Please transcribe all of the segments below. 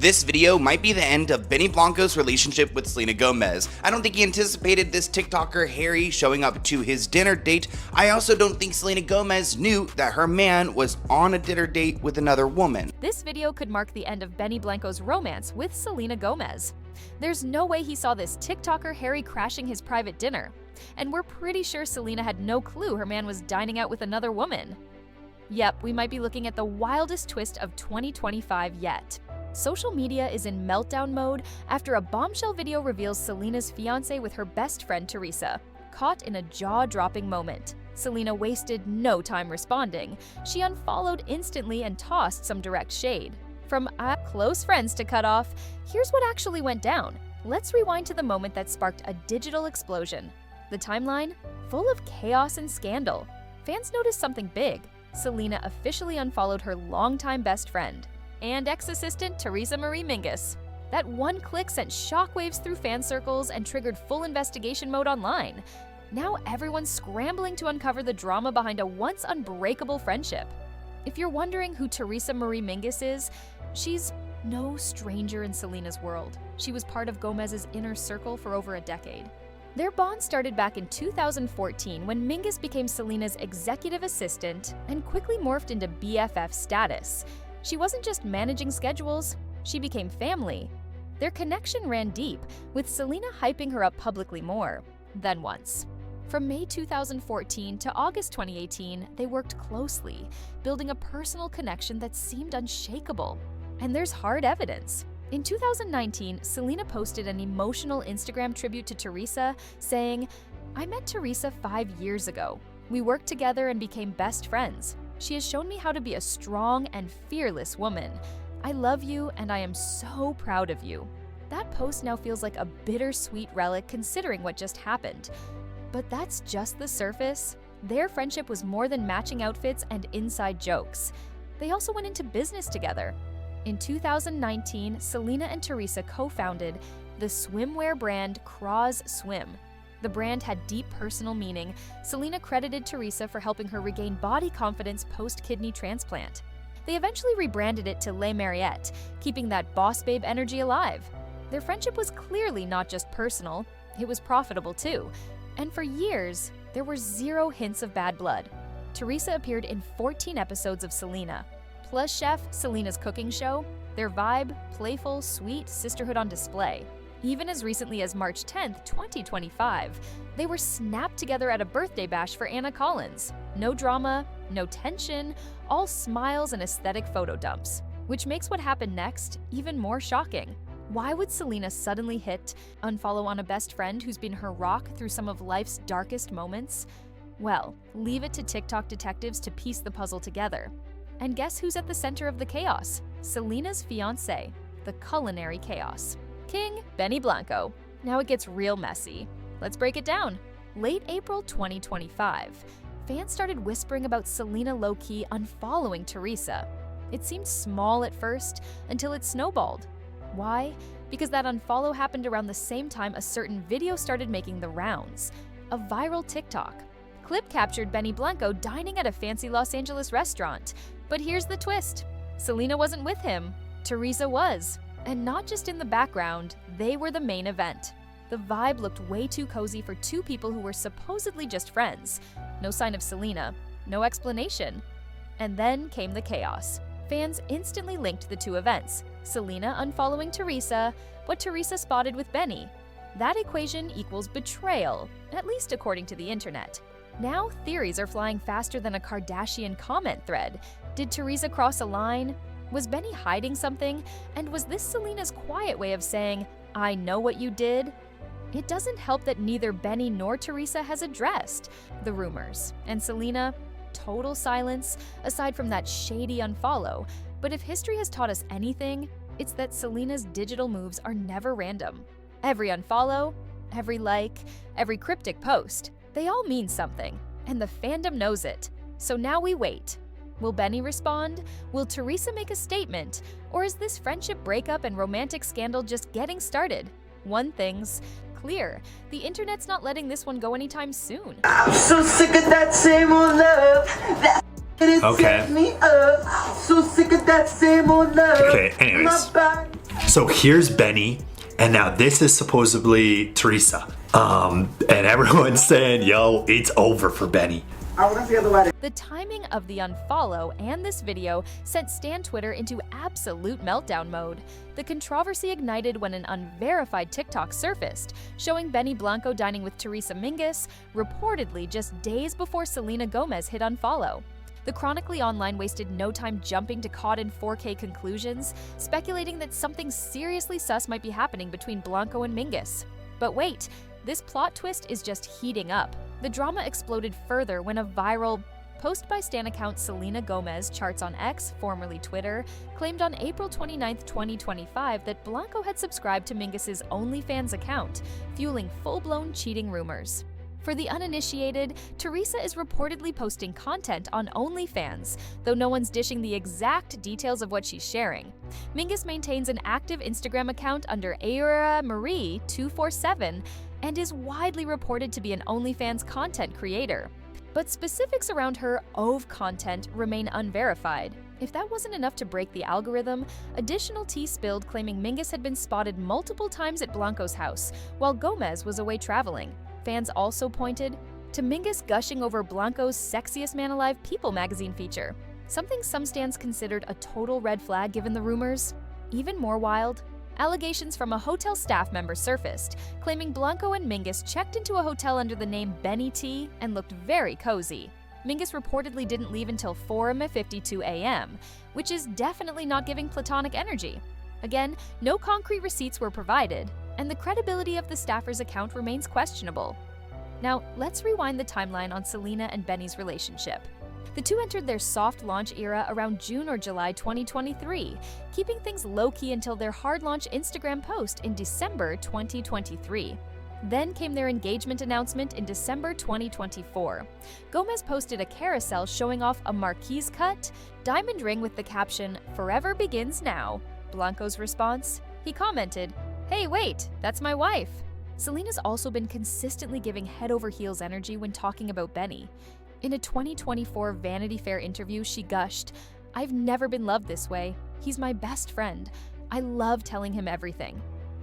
This video might be the end of Benny Blanco's relationship with Selena Gomez. I don't think he anticipated this TikToker Harry showing up to his dinner date. I also don't think Selena Gomez knew that her man was on a dinner date with another woman. This video could mark the end of Benny Blanco's romance with Selena Gomez. There's no way he saw this TikToker Harry crashing his private dinner. And we're pretty sure Selena had no clue her man was dining out with another woman. Yep, we might be looking at the wildest twist of 2025 yet. Social media is in meltdown mode after a bombshell video reveals Selena's fiancé with her best friend Theresa. Caught in a jaw-dropping moment, Selena wasted no time responding. She unfollowed instantly and tossed some direct shade. From close friends to cut off, here's what actually went down. Let's rewind to the moment that sparked a digital explosion. The timeline? Full of chaos and scandal. Fans noticed something big. Selena officially unfollowed her longtime best friend and ex-assistant Theresa Marie Mingus. That one click sent shockwaves through fan circles and triggered full investigation mode online. Now everyone's scrambling to uncover the drama behind a once unbreakable friendship. If you're wondering who Theresa Marie Mingus is, she's no stranger in Selena's world. She was part of Gomez's inner circle for over a decade. Their bond started back in 2014 when Mingus became Selena's executive assistant and quickly morphed into BFF status. She wasn't just managing schedules, she became family. Their connection ran deep, with Selena hyping her up publicly more than once. From May 2014 to August 2018, they worked closely, building a personal connection that seemed unshakable. And there's hard evidence. In 2019, Selena posted an emotional Instagram tribute to Theresa, saying, "I met Theresa 5 years ago. We worked together and became best friends. She has shown me how to be a strong and fearless woman. I love you and I am so proud of you." That post now feels like a bittersweet relic considering what just happened. But that's just the surface. Their friendship was more than matching outfits and inside jokes. They also went into business together. In 2019, Selena and Theresa co-founded the swimwear brand Cross Swim. The brand had deep personal meaning. Selena credited Theresa for helping her regain body confidence post-kidney transplant. They eventually rebranded it to Les Mariettes, keeping that boss babe energy alive. Their friendship was clearly not just personal, it was profitable too. And for years, there were zero hints of bad blood. Theresa appeared in 14 episodes of Selena. Plus Chef, Selena's cooking show, their vibe, playful, sweet sisterhood on display. Even as recently as March 10th, 2025, they were snapped together at a birthday bash for Anna Collins. No drama, no tension, all smiles and aesthetic photo dumps. Which makes what happened next even more shocking. Why would Selena suddenly unfollow on a best friend who's been her rock through some of life's darkest moments? Well, leave it to TikTok detectives to piece the puzzle together. And guess who's at the center of the chaos? Selena's fiancé, the culinary chaos. King Benny Blanco. Now it gets real messy. Let's break it down. Late April 2025, fans started whispering about Selena low-key unfollowing Theresa. It seemed small at first until it snowballed. Why? Because that unfollow happened around the same time a certain video started making the rounds. A viral TikTok. Clip captured Benny Blanco dining at a fancy Los Angeles restaurant. But here's the twist. Selena wasn't with him. Theresa was. And not just in the background, they were the main event. The vibe looked way too cozy for two people who were supposedly just friends. No sign of Selena, no explanation. And then came the chaos. Fans instantly linked the two events. Selena unfollowing Theresa, what Theresa spotted with Benny. That equation equals betrayal, at least according to the internet. Now theories are flying faster than a Kardashian comment thread. Did Theresa cross a line? Was Benny hiding something? And was this Selena's quiet way of saying, "I know what you did"? It doesn't help that neither Benny nor Theresa has addressed the rumors. And Selena, total silence, aside from that shady unfollow. But if history has taught us anything, it's that Selena's digital moves are never random. Every unfollow, every like, every cryptic post, they all mean something, and the fandom knows it. So now we wait. Will Benny respond? Will Theresa make a statement? Or is this friendship breakup and romantic scandal just getting started? One thing's clear, the internet's not letting this one go anytime soon. I'm so sick of that same old love. That it Okay. set me up. So sick of that same old love. Okay, anyways. My body So here's Benny, and now this is supposedly Theresa. And everyone's saying, yo, it's over for Benny. The timing of the unfollow and this video sent Stan Twitter into absolute meltdown mode. The controversy ignited when an unverified TikTok surfaced, showing Benny Blanco dining with Theresa Mingus, reportedly just days before Selena Gomez hit unfollow. The chronically online wasted no time jumping to caught in 4K conclusions, speculating that something seriously sus might be happening between Blanco and Mingus. But wait, this plot twist is just heating up. The drama exploded further when a viral post by stan account Selena Gomez, charts on X, formerly Twitter, claimed on April 29, 2025 that Blanco had subscribed to Mingus's OnlyFans account, fueling full-blown cheating rumors. For the uninitiated, Theresa is reportedly posting content on OnlyFans, though no one's dishing the exact details of what she's sharing. Mingus maintains an active Instagram account under Aira Marie 247 and is widely reported to be an OnlyFans content creator. But specifics around her OV content remain unverified. If that wasn't enough to break the algorithm, additional tea spilled claiming Mingus had been spotted multiple times at Blanco's house while Gomez was away traveling. Fans also pointed to Mingus gushing over Blanco's Sexiest Man Alive People magazine feature, something some stans considered a total red flag given the rumors. Even more wild, allegations from a hotel staff member surfaced, claiming Blanco and Mingus checked into a hotel under the name Benny T and looked very cozy. Mingus reportedly didn't leave until 4:52 a.m., which is definitely not giving platonic energy. Again, no concrete receipts were provided, and the credibility of the staffer's account remains questionable. Now, let's rewind the timeline on Selena and Benny's relationship. The two entered their soft launch era around June or July 2023, keeping things low-key until their hard launch Instagram post in December 2023. Then came their engagement announcement in December 2024. Gomez posted a carousel showing off a marquise cut diamond ring with the caption, "Forever begins now." Blanco's response? He commented, "Hey, wait, that's my wife." Selena's also been consistently giving head-over-heels energy when talking about Benny. In a 2024 Vanity Fair interview, she gushed, "I've never been loved this way. He's my best friend. I love telling him everything."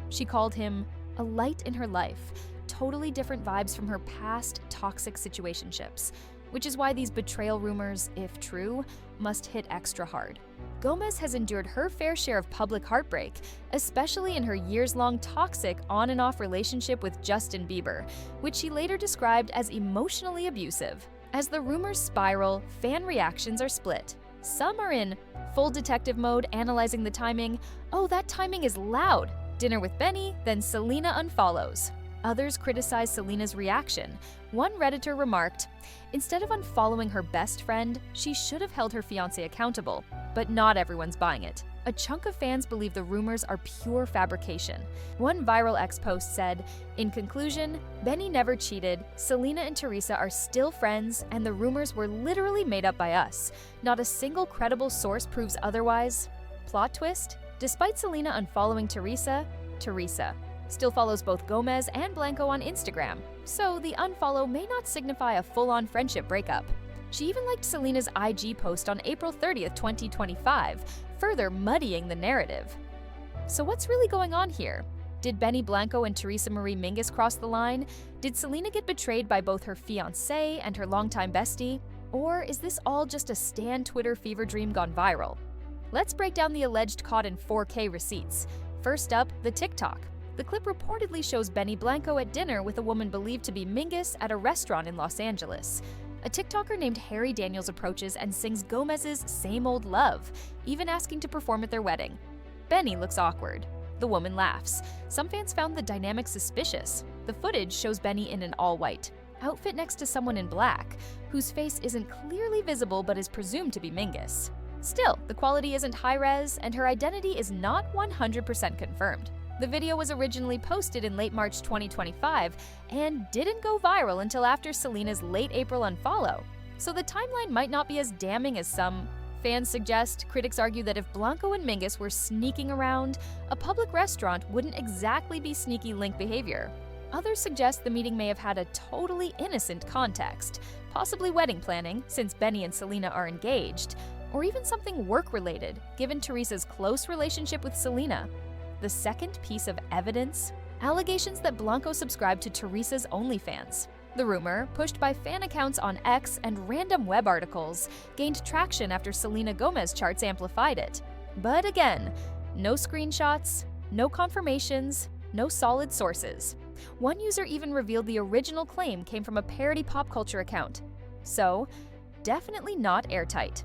She called him a light in her life, totally different vibes from her past toxic situationships, which is why these betrayal rumors, if true, must hit extra hard. Gomez has endured her fair share of public heartbreak, especially in her years-long toxic on and off relationship with Justin Bieber, which she later described as emotionally abusive. As the rumors spiral, fan reactions are split. Some are in full detective mode, analyzing the timing. "Oh, that timing is loud. Dinner with Benny, then Selena unfollows." Others criticize Selena's reaction. One Redditor remarked, "Instead of unfollowing her best friend, she should have held her fiancé accountable." But not everyone's buying it. A chunk of fans believe the rumors are pure fabrication. One viral X post said, "In conclusion, Benny never cheated, Selena and Theresa are still friends, and the rumors were literally made up by us. Not a single credible source proves otherwise." Plot twist? Despite Selena unfollowing Theresa still follows both Gomez and Blanco on Instagram, so the unfollow may not signify a full-on friendship breakup. She even liked Selena's IG post on April 30th, 2025, further muddying the narrative. So what's really going on here? Did Benny Blanco and Theresa Marie Mingus cross the line? Did Selena get betrayed by both her fiancé and her longtime bestie? Or is this all just a stan Twitter fever dream gone viral? Let's break down the alleged caught in 4K receipts. First up, the TikTok. The clip reportedly shows Benny Blanco at dinner with a woman believed to be Mingus at a restaurant in Los Angeles. A TikToker named Harry Daniels approaches and sings Gomez's Same Old Love, even asking to perform at their wedding. Benny looks awkward. The woman laughs. Some fans found the dynamic suspicious. The footage shows Benny in an all-white outfit next to someone in black, whose face isn't clearly visible but is presumed to be Mingus. Still, the quality isn't high-res, and her identity is not 100% confirmed. The video was originally posted in late March 2025 and didn't go viral until after Selena's late April unfollow, so the timeline might not be as damning as some fans suggest. Critics argue that if Blanco and Mingus were sneaking around, a public restaurant wouldn't exactly be sneaky link behavior. Others suggest the meeting may have had a totally innocent context, possibly wedding planning, since Benny and Selena are engaged, or even something work-related, given Theresa's close relationship with Selena. The second piece of evidence? Allegations that Blanco subscribed to Theresa's OnlyFans. The rumor, pushed by fan accounts on X and random web articles, gained traction after Selena Gomez charts amplified it. But again, no screenshots, no confirmations, no solid sources. One user even revealed the original claim came from a parody pop culture account. So, definitely not airtight.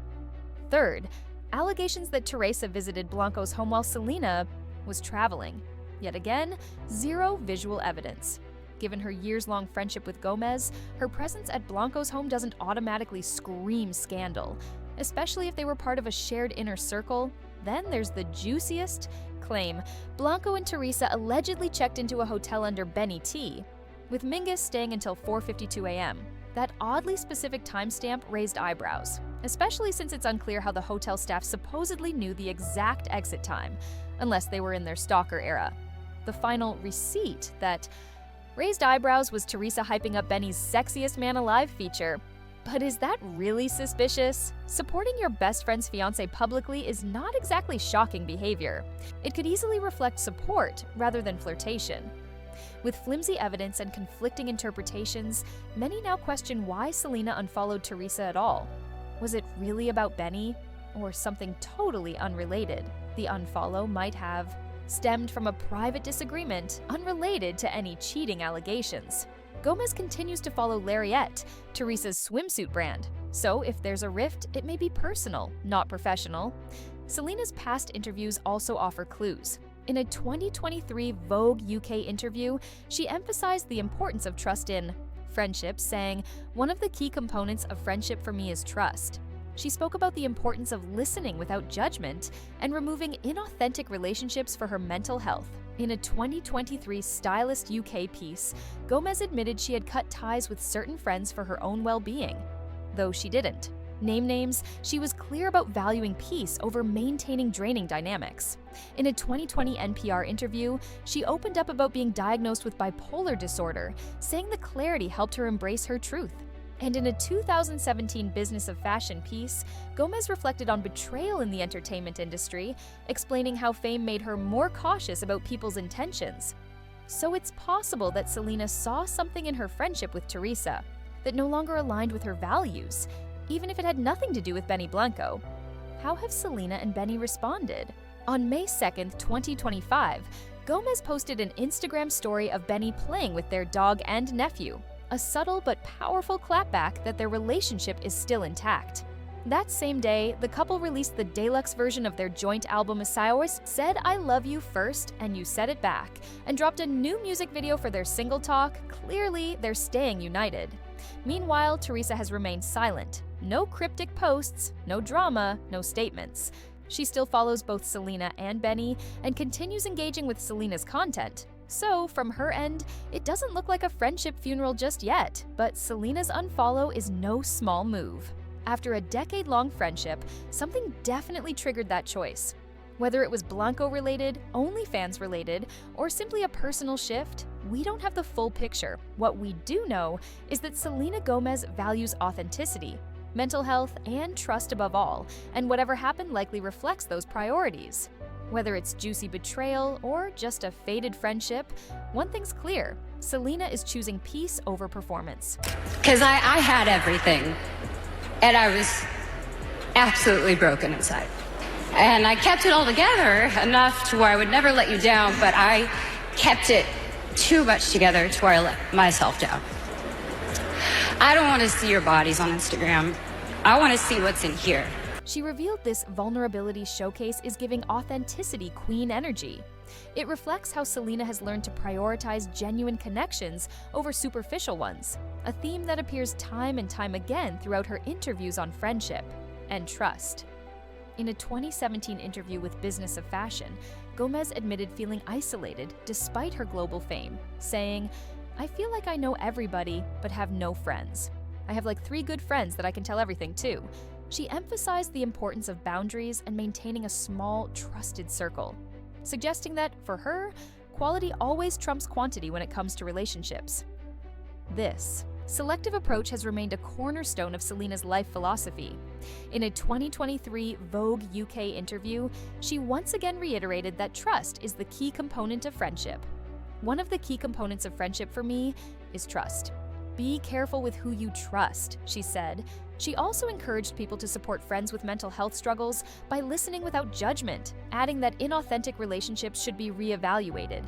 Third, allegations that Theresa visited Blanco's home while Selena was traveling. Yet again, zero visual evidence. Given her years-long friendship with Gomez, her presence at Blanco's home doesn't automatically scream scandal. Especially if they were part of a shared inner circle. Then there's the juiciest claim. Blanco and Theresa allegedly checked into a hotel under Benny T, with Mingus staying until 4:52 a.m. That oddly specific timestamp raised eyebrows, especially since it's unclear how the hotel staff supposedly knew the exact exit time, unless they were in their stalker era. The final receipt that raised eyebrows was Theresa hyping up Benny's Sexiest Man Alive feature. But is that really suspicious? Supporting your best friend's fiancé publicly is not exactly shocking behavior. It could easily reflect support rather than flirtation. With flimsy evidence and conflicting interpretations, many now question why Selena unfollowed Theresa at all. Was it really about Benny? Or something totally unrelated? The unfollow might have stemmed from a private disagreement unrelated to any cheating allegations. Gomez continues to follow Lariat, Theresa's swimsuit brand. So if there's a rift, it may be personal, not professional. Selena's past interviews also offer clues. In a 2023 Vogue UK interview, she emphasized the importance of trust in friendship, saying, "One of the key components of friendship for me is trust." She spoke about the importance of listening without judgment and removing inauthentic relationships for her mental health. In a 2023 Stylist UK piece, Gomez admitted she had cut ties with certain friends for her own well-being, though she didn't. Name names, she was clear about valuing peace over maintaining draining dynamics. In a 2020 NPR interview, she opened up about being diagnosed with bipolar disorder, saying the clarity helped her embrace her truth. And in a 2017 Business of Fashion piece, Gomez reflected on betrayal in the entertainment industry, explaining how fame made her more cautious about people's intentions. So it's possible that Selena saw something in her friendship with Theresa that no longer aligned with her values, even if it had nothing to do with Benny Blanco. How have Selena and Benny responded? On May 2nd, 2025, Gomez posted an Instagram story of Benny playing with their dog and nephew, a subtle but powerful clapback that their relationship is still intact. That same day, the couple released the deluxe version of their joint album I Always Said I Love You First and You Said It Back, and dropped a new music video for their single talk. Clearly, they're staying united. Meanwhile, Theresa has remained silent. No cryptic posts, no drama, no statements. She still follows both Selena and Benny and continues engaging with Selena's content. So, from her end, it doesn't look like a friendship funeral just yet, but Selena's unfollow is no small move. After a decade-long friendship, something definitely triggered that choice. Whether it was Blanco-related, OnlyFans-related, or simply a personal shift, we don't have the full picture. What we do know is that Selena Gomez values authenticity, mental health, and trust above all, and whatever happened likely reflects those priorities. Whether it's juicy betrayal or just a faded friendship, one thing's clear: Selena is choosing peace over performance. Because I had everything, and I was absolutely broken inside. And I kept it all together enough to where I would never let you down, but I kept it too much together to where I let myself down. I don't want to see your bodies on Instagram. I want to see what's in here. She revealed this vulnerability showcase is giving authenticity queen energy. It reflects how Selena has learned to prioritize genuine connections over superficial ones, a theme that appears time and time again throughout her interviews on friendship and trust. In a 2017 interview with Business of Fashion, Gomez admitted feeling isolated despite her global fame, saying, "I feel like I know everybody, but have no friends. I have like 3 good friends that I can tell everything to." She emphasized the importance of boundaries and maintaining a small, trusted circle, suggesting that, for her, quality always trumps quantity when it comes to relationships. This Selective approach has remained a cornerstone of Selena's life philosophy. In a 2023 Vogue UK interview, she once again reiterated that trust is the key component of friendship. One of the key components of friendship for me is trust. Be careful with who you trust, she said. She also encouraged people to support friends with mental health struggles by listening without judgment, adding that inauthentic relationships should be reevaluated.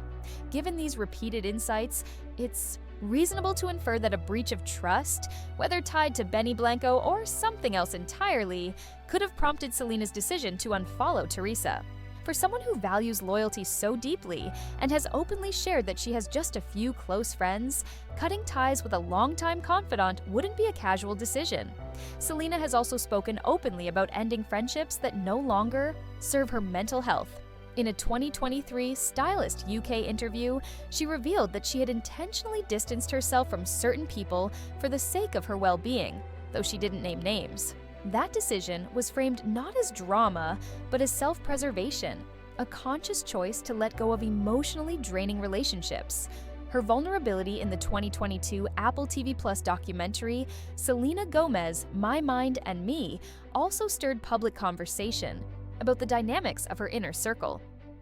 Given these repeated insights, it's reasonable to infer that a breach of trust, whether tied to Benny Blanco or something else entirely, could have prompted Selena's decision to unfollow Theresa. For someone who values loyalty so deeply and has openly shared that she has just a few close friends, cutting ties with a longtime confidant wouldn't be a casual decision. Selena has also spoken openly about ending friendships that no longer serve her mental health. In a 2023 Stylist UK interview, she revealed that she had intentionally distanced herself from certain people for the sake of her well-being, though she didn't name names. That decision was framed not as drama, but as self-preservation, a conscious choice to let go of emotionally draining relationships. Her vulnerability in the 2022 Apple TV Plus documentary, Selena Gomez, My Mind and Me, also stirred public conversation about the dynamics of her inner circle.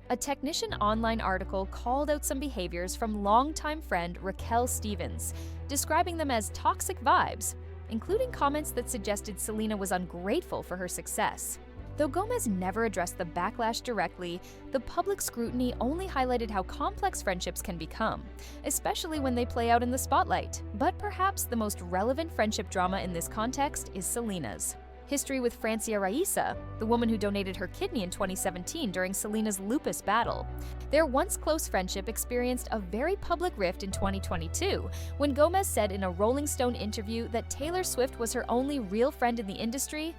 A Technician Online article called out some behaviors from longtime friend Raquel Stevens, describing them as toxic vibes, including comments that suggested Selena was ungrateful for her success. Though Gomez never addressed the backlash directly, the public scrutiny only highlighted how complex friendships can become, especially when they play out in the spotlight. But perhaps the most relevant friendship drama in this context is Selena's history with Francia Raisa, the woman who donated her kidney in 2017 during Selena's lupus battle. Their once close friendship experienced a very public rift in 2022, when Gomez said in a Rolling Stone interview that Taylor Swift was her only real friend in the industry.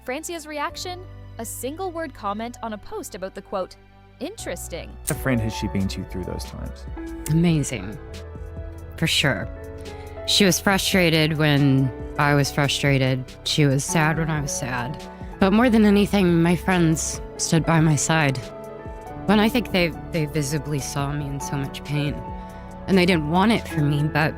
Francia's reaction? A single-word comment on a post about the quote, "interesting." What a friend has she been to through those times? Amazing. For sure. She was frustrated when I was frustrated. She was sad when I was sad. But more than anything, my friends stood by my side. When I think they visibly saw me in so much pain. And they didn't want it for me, but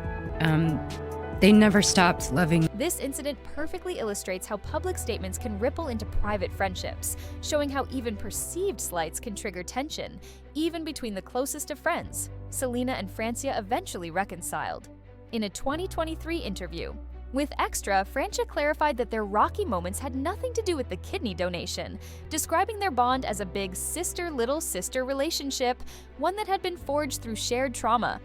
they never stopped loving. This incident perfectly illustrates how public statements can ripple into private friendships, showing how even perceived slights can trigger tension, even between the closest of friends. Selena and Francia eventually reconciled. In a 2023 interview with Extra, Francia clarified that their rocky moments had nothing to do with the kidney donation, describing their bond as a big sister-little sister relationship, one that had been forged through shared trauma.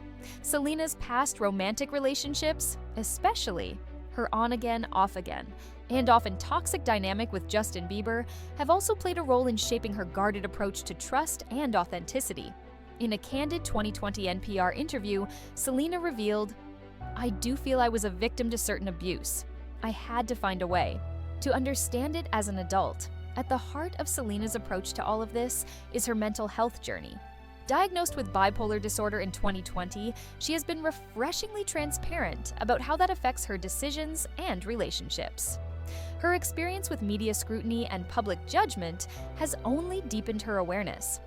Selena's past romantic relationships, especially her on-again, off-again, and often toxic dynamic with Justin Bieber, have also played a role in shaping her guarded approach to trust and authenticity. In a candid 2020 NPR interview, Selena revealed, "I do feel I was a victim to certain abuse. I had to find a way to understand it as an adult." At the heart of Selena's approach to all of this is her mental health journey. Diagnosed with bipolar disorder in 2020, she has been refreshingly transparent about how that affects her decisions and relationships. Her experience with media scrutiny and public judgment has only deepened her awareness.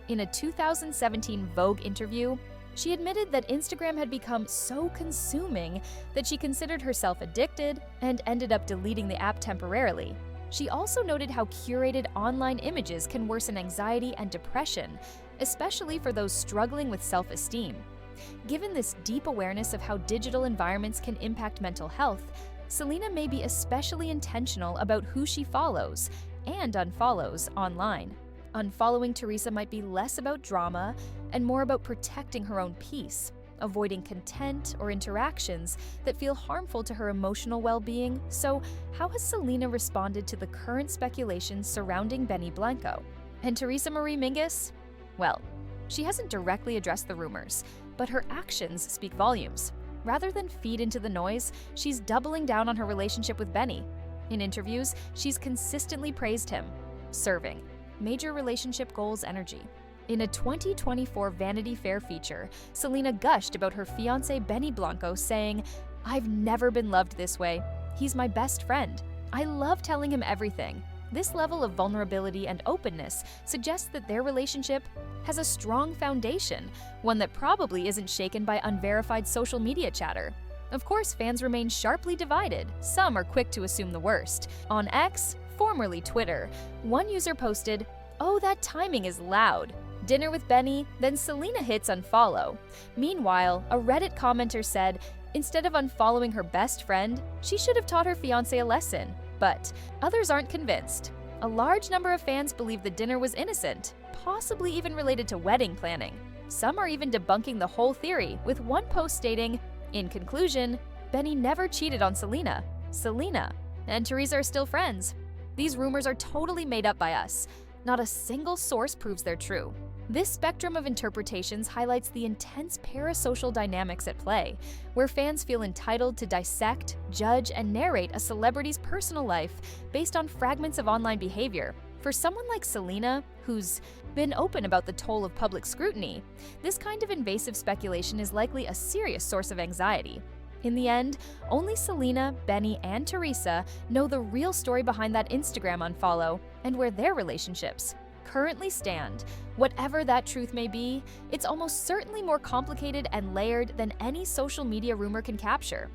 In a 2017 Vogue interview, she admitted that Instagram had become so consuming that she considered herself addicted and ended up deleting the app temporarily. She also noted how curated online images can worsen anxiety and depression, especially for those struggling with self-esteem. Given this deep awareness of how digital environments can impact mental health, Selena may be especially intentional about who she follows and unfollows online. Unfollowing Theresa might be less about drama and more about protecting her own peace, avoiding content or interactions that feel harmful to her emotional well-being. So, how has Selena responded to the current speculation surrounding Benny Blanco? And Theresa Marie Mingus? Well, she hasn't directly addressed the rumors, but her actions speak volumes. Rather than feed into the noise, she's doubling down on her relationship with Benny. In interviews, she's consistently praised him, serving major relationship goals energy. In a 2024 Vanity Fair feature, Selena gushed about her fiancé Benny Blanco, saying, "I've never been loved this way. He's my best friend. I love telling him everything." This level of vulnerability and openness suggests that their relationship has a strong foundation, one that probably isn't shaken by unverified social media chatter. Of course, fans remain sharply divided. Some are quick to assume the worst. On X, formerly Twitter, one user posted, "Oh, that timing is loud. Dinner with Benny, then Selena hits unfollow." Meanwhile, a Reddit commenter said, instead of unfollowing her best friend, she should have taught her fiancé a lesson. But others aren't convinced. A large number of fans believe the dinner was innocent, possibly even related to wedding planning. Some are even debunking the whole theory, with one post stating, "In conclusion, Benny never cheated on Selena. Selena and Theresa are still friends." These rumors are totally made up by us. Not a single source proves they're true. This spectrum of interpretations highlights the intense parasocial dynamics at play, where fans feel entitled to dissect, judge, and narrate a celebrity's personal life based on fragments of online behavior. For someone like Selena, who's been open about the toll of public scrutiny, this kind of invasive speculation is likely a serious source of anxiety. In the end, only Selena, Benny, and Theresa know the real story behind that Instagram unfollow and where their relationships currently stand. Whatever that truth may be, it's almost certainly more complicated and layered than any social media rumor can capture.